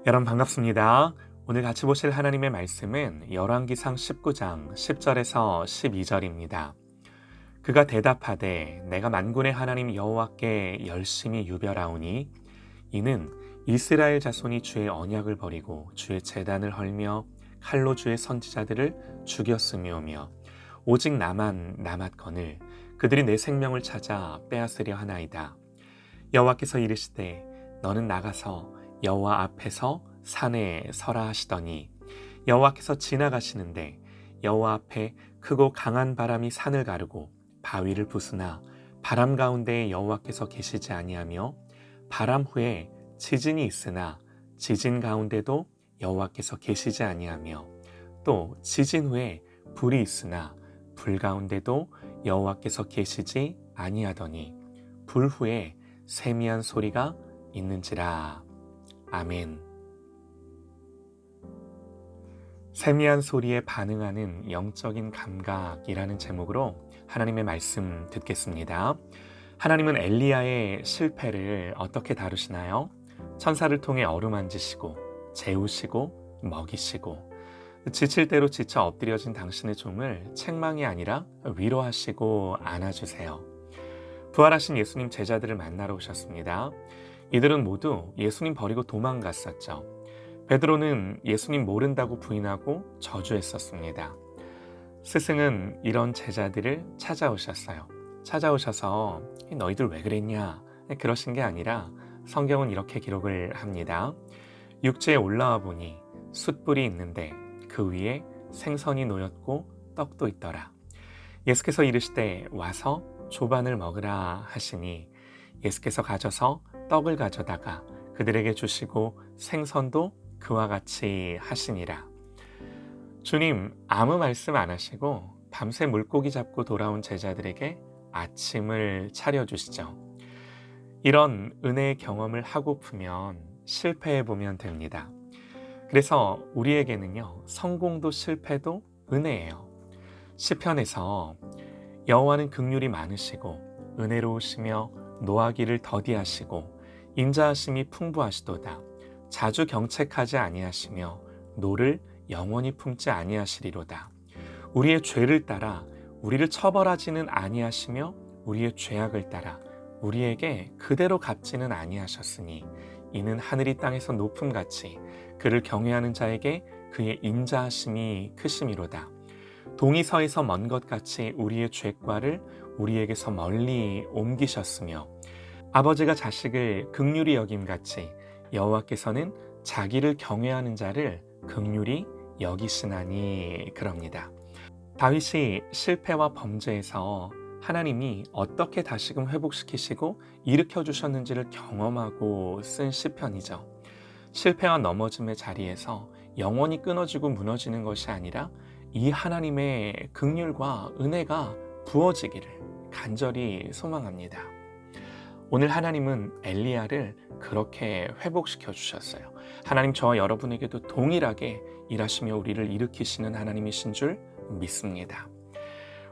여러분 반갑습니다. 오늘 같이 보실 하나님의 말씀은 열왕기상 19장 10절에서 12절입니다. 그가 대답하되 내가 만군의 하나님 여호와께 열심히 유별하오니 이는 이스라엘 자손이 주의 언약을 버리고 주의 제단을 헐며 칼로 주의 선지자들을 죽였음이오며 오직 나만 남았거늘 그들이 내 생명을 찾아 빼앗으려 하나이다. 여호와께서 이르시되 너는 나가서 여호와 앞에서 산에 서라 하시더니 여호와께서 지나가시는데 여호와 앞에 크고 강한 바람이 산을 가르고 바위를 부수나 바람 가운데에 여호와께서 계시지 아니하며 바람 후에 지진이 있으나 지진 가운데도 여호와께서 계시지 아니하며 또 지진 후에 불이 있으나 불 가운데도 여호와께서 계시지 아니하더니 불 후에 세미한 소리가 있는지라. 아멘. 세미한 소리에 반응하는 영적인 감각이라는 제목으로 하나님의 말씀 듣겠습니다. 하나님은 엘리야의 실패를 어떻게 다루시나요? 천사를 통해 어루만지시고 재우시고 먹이시고 지칠 대로 지쳐 엎드려진 당신의 종을 책망이 아니라 위로하시고 안아주세요. 부활하신 예수님 제자들을 만나러 오셨습니다. 이들은 모두 예수님 버리고 도망갔었죠. 베드로는 예수님 모른다고 부인하고 저주했었습니다. 스승은 이런 제자들을 찾아오셨어요. 찾아오셔서 너희들 왜 그랬냐? 그러신 게 아니라 성경은 이렇게 기록을 합니다. 육지에 올라와 보니 숯불이 있는데 그 위에 생선이 놓였고 떡도 있더라. 예수께서 이르시되 와서 조반을 먹으라 하시니 예수께서 가져서 떡을 가져다가 그들에게 주시고 생선도 그와 같이 하시니라. 주님 아무 말씀 안 하시고 밤새 물고기 잡고 돌아온 제자들에게 아침을 차려주시죠. 이런 은혜의 경험을 하고프면 실패해보면 됩니다. 그래서 우리에게는요, 성공도 실패도 은혜예요. 시편에서 여호와는 긍휼이 많으시고 은혜로우시며 노하기를 더디하시고 인자하심이 풍부하시도다. 자주 경책하지 아니하시며 노를 영원히 품지 아니하시리로다. 우리의 죄를 따라 우리를 처벌하지는 아니하시며 우리의 죄악을 따라 우리에게 그대로 갚지는 아니하셨으니 이는 하늘이 땅에서 높음같이 그를 경외하는 자에게 그의 인자하심이 크심이로다. 동이 서에서 먼 것 같이 우리의 죄과를 우리에게서 멀리 옮기셨으며 아버지가 자식을 긍휼히 여김같이 여호와께서는 자기를 경외하는 자를 긍휼히 여기시나니 그럽니다. 다윗이 실패와 범죄에서 하나님이 어떻게 다시금 회복시키시고 일으켜 주셨는지를 경험하고 쓴 시편이죠. 실패와 넘어짐의 자리에서 영원히 끊어지고 무너지는 것이 아니라 이 하나님의 긍휼과 은혜가 부어지기를 간절히 소망합니다. 오늘 하나님은 엘리야를 그렇게 회복시켜 주셨어요. 하나님 저와 여러분에게도 동일하게 일하시며 우리를 일으키시는 하나님이신 줄 믿습니다.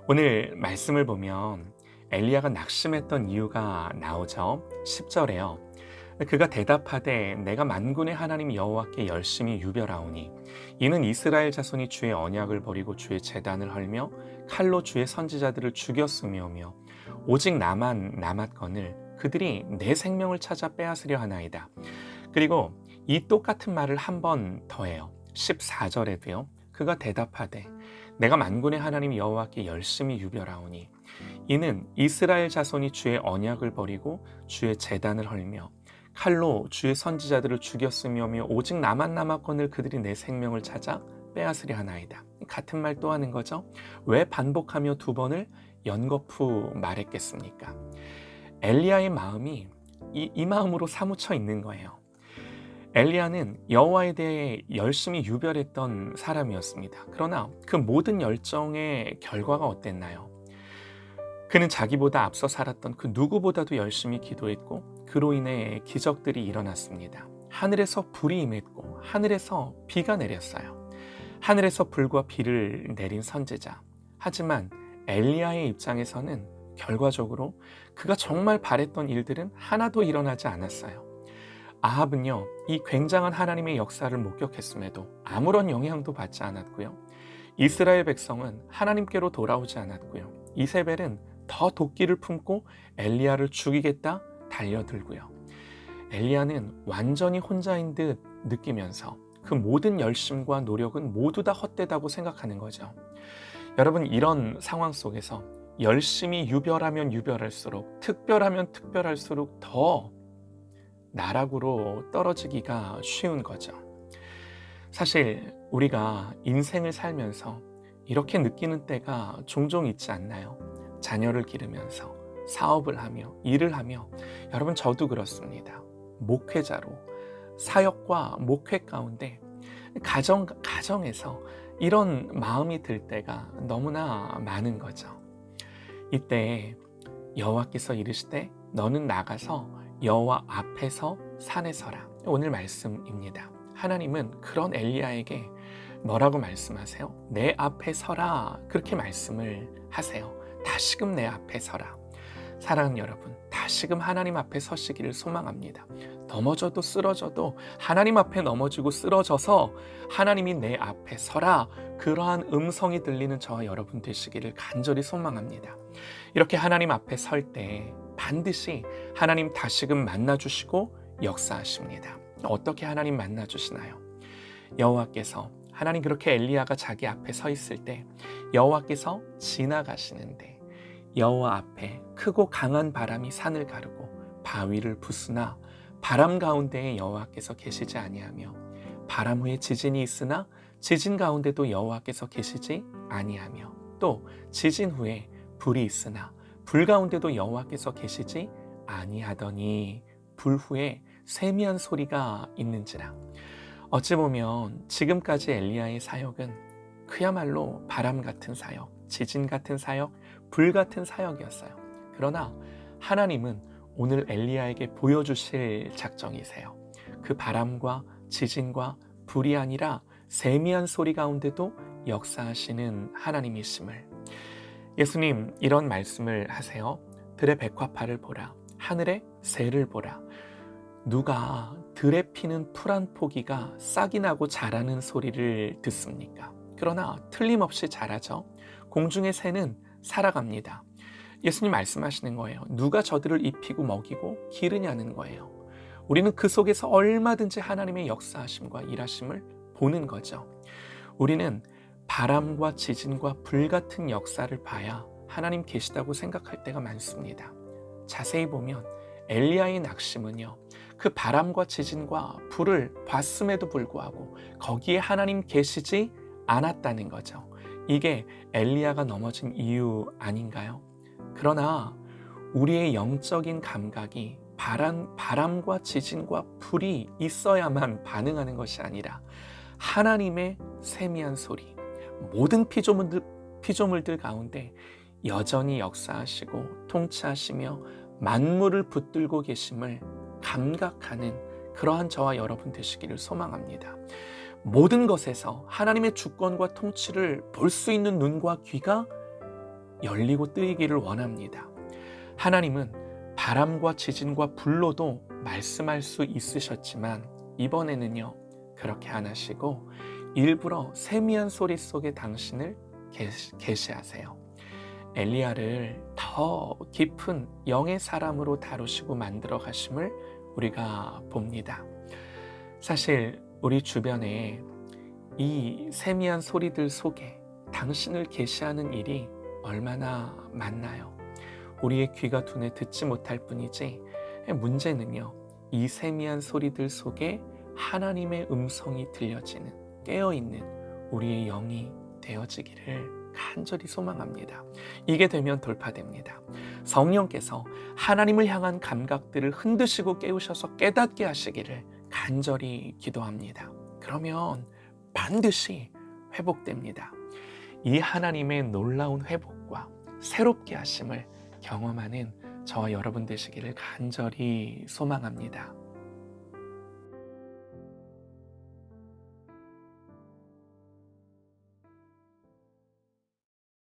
오늘 말씀을 보면 엘리야가 낙심했던 이유가 나오죠. 10절에요. 그가 대답하되 내가 만군의 하나님 여호와께 열심히 유별하오니 이는 이스라엘 자손이 주의 언약을 버리고 주의 제단을 헐며 칼로 주의 선지자들을 죽였으며며 오직 나만 남았거늘 그들이 내 생명을 찾아 빼앗으려 하나이다. 그리고 이 똑같은 말을 한 번 더 해요. 14절에도요. 그가 대답하되 내가 만군의 하나님 여호와께 열심히 유별하오니 이는 이스라엘 자손이 주의 언약을 버리고 주의 제단을 헐며 칼로 주의 선지자들을 죽였으며 오직 나만 남았거늘 그들이 내 생명을 찾아 빼앗으려 하나이다. 같은 말 또 하는 거죠. 왜 반복하며 두 번을 연거푸 말했겠습니까? 엘리야의 마음이 이 마음으로 사무쳐 있는 거예요. 엘리야는 여호와에 대해 열심히 유별했던 사람이었습니다. 그러나 그 모든 열정의 결과가 어땠나요? 그는 자기보다 앞서 살았던 그 누구보다도 열심히 기도했고 그로 인해 기적들이 일어났습니다. 하늘에서 불이 임했고 하늘에서 비가 내렸어요. 하늘에서 불과 비를 내린 선지자. 하지만 엘리야의 입장에서는 결과적으로 그가 정말 바랬던 일들은 하나도 일어나지 않았어요. 아합은요, 이 굉장한 하나님의 역사를 목격했음에도 아무런 영향도 받지 않았고요. 이스라엘 백성은 하나님께로 돌아오지 않았고요. 이세벨은 더 도끼를 품고 엘리야를 죽이겠다 달려들고요. 엘리야는 완전히 혼자인 듯 느끼면서 그 모든 열심과 노력은 모두 다 헛되다고 생각하는 거죠. 여러분, 이런 상황 속에서 열심히 유별하면 유별할수록, 특별하면 특별할수록 더 나락으로 떨어지기가 쉬운 거죠. 사실 우리가 인생을 살면서 이렇게 느끼는 때가 종종 있지 않나요? 자녀를 기르면서 사업을 하며 일을 하며, 여러분 저도 그렇습니다. 목회자로 사역과 목회 가운데 가정에서 이런 마음이 들 때가 너무나 많은 거죠. 이때 여호와께서 이르시되 너는 나가서 여호와 앞에서 산에 서라. 오늘 말씀입니다. 하나님은 그런 엘리야에게 뭐라고 말씀하세요? 내 앞에 서라. 그렇게 말씀을 하세요. 다시금 내 앞에 서라. 사랑하는 여러분, 다시금 하나님 앞에 서시기를 소망합니다. 넘어져도 쓰러져도 하나님 앞에 넘어지고 쓰러져서 하나님이 내 앞에 서라, 그러한 음성이 들리는 저와 여러분 되시기를 간절히 소망합니다. 이렇게 하나님 앞에 설 때 반드시 하나님 다시금 만나주시고 역사하십니다. 어떻게 하나님 만나주시나요? 여호와께서, 하나님 그렇게 엘리야가 자기 앞에 서 있을 때 여호와께서 지나가시는데 여호와 앞에 크고 강한 바람이 산을 가르고 바위를 부수나 바람 가운데에 여호와께서 계시지 아니하며 바람 후에 지진이 있으나 지진 가운데도 여호와께서 계시지 아니하며 또 지진 후에 불이 있으나 불 가운데도 여호와께서 계시지 아니하더니 불 후에 세미한 소리가 있는지라. 어찌 보면 지금까지 엘리야의 사역은 그야말로 바람 같은 사역, 지진 같은 사역, 불 같은 사역이었어요. 그러나 하나님은 오늘 엘리야에게 보여주실 작정이세요. 그 바람과 지진과 불이 아니라 세미한 소리 가운데도 역사하시는 하나님이심을. 예수님 이런 말씀을 하세요. 들의 백화파를 보라, 하늘의 새를 보라. 누가 들에 피는 풀 한 포기가 싹이 나고 자라는 소리를 듣습니까? 그러나 틀림없이 자라죠. 공중의 새는 살아갑니다. 예수님 말씀하시는 거예요. 누가 저들을 입히고 먹이고 기르냐는 거예요. 우리는 그 속에서 얼마든지 하나님의 역사하심과 일하심을 보는 거죠. 우리는 바람과 지진과 불 같은 역사를 봐야 하나님 계시다고 생각할 때가 많습니다. 자세히 보면 엘리야의 낙심은요, 그 바람과 지진과 불을 봤음에도 불구하고 거기에 하나님 계시지 않았다는 거죠. 이게 엘리야가 넘어진 이유 아닌가요? 그러나 우리의 영적인 감각이 바람과 지진과 불이 있어야만 반응하는 것이 아니라 하나님의 세미한 소리, 모든 피조물들 가운데 여전히 역사하시고 통치하시며 만물을 붙들고 계심을 감각하는 그러한 저와 여러분 되시기를 소망합니다. 모든 것에서 하나님의 주권과 통치를 볼 수 있는 눈과 귀가 열리고 뜨이기를 원합니다. 하나님은 바람과 지진과 불로도 말씀할 수 있으셨지만 이번에는요, 그렇게 안 하시고 일부러 세미한 소리 속에 당신을 계시하세요. 엘리야를 더 깊은 영의 사람으로 다루시고 만들어 가심을 우리가 봅니다. 사실 우리 주변에 이 세미한 소리들 속에 당신을 계시하는 일이 얼마나 많나요? 우리의 귀가 둔해 듣지 못할 뿐이지, 문제는요, 이 세미한 소리들 속에 하나님의 음성이 들려지는, 깨어있는 우리의 영이 되어지기를 간절히 소망합니다. 이게 되면 돌파됩니다. 성령께서 하나님을 향한 감각들을 흔드시고 깨우셔서 깨닫게 하시기를 간절히 기도합니다. 그러면 반드시 회복됩니다. 이 하나님의 놀라운 회복과 새롭게 하심을 경험하는 저와 여러분 되시기를 간절히 소망합니다.